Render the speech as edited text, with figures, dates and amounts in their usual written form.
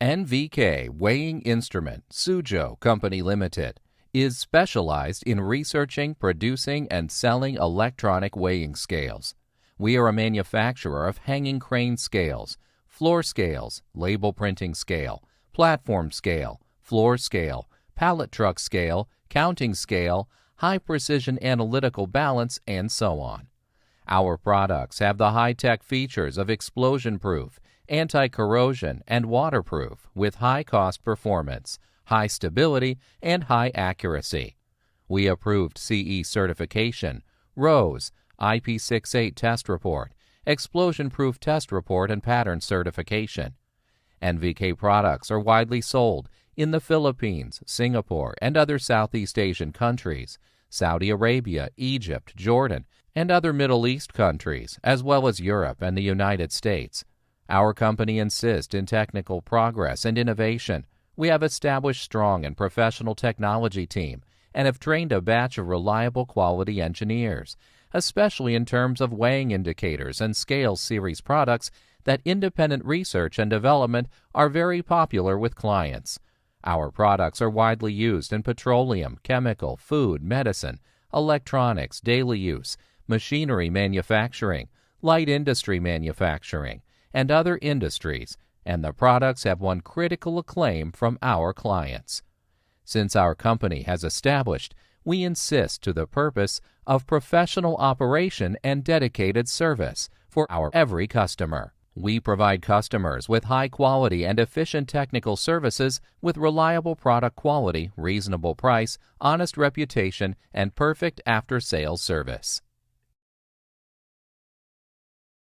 NVK Weighing Instrument, Suzhou Company Limited, is specialized in researching, producing, and selling electronic weighing scales. We are a manufacturer of hanging crane scales, floor scales, label printing scale, platform scale, floor scale, pallet truck scale, counting scale, high-precision analytical balance, and so on. Our products have the high-tech features of explosion-proof, anti-corrosion, and waterproof with high-cost performance, high stability, and high accuracy. We approved CE certification, RoHS, IP68 test report, explosion-proof test report, and pattern certification. NVK products are widely sold in the Philippines, Singapore, and other Southeast Asian countries, Saudi Arabia, Egypt, Jordan, and other Middle East countries, as well as Europe and the United States. Our company insists in technical progress and innovation. We have established strong and professional technology team and have trained a batch of reliable quality engineers, especially in terms of weighing indicators and scale series products that independent research and development are very popular with clients. Our products are widely used in petroleum, chemical, food, medicine, electronics, daily use, machinery manufacturing, light industry manufacturing, and other industries, and the products have won critical acclaim from our clients. Since our company has established, we insist to the purpose of professional operation and dedicated service for our every customer. We provide customers with high quality and efficient technical services with reliable product quality, reasonable price, honest reputation, and perfect after-sales service.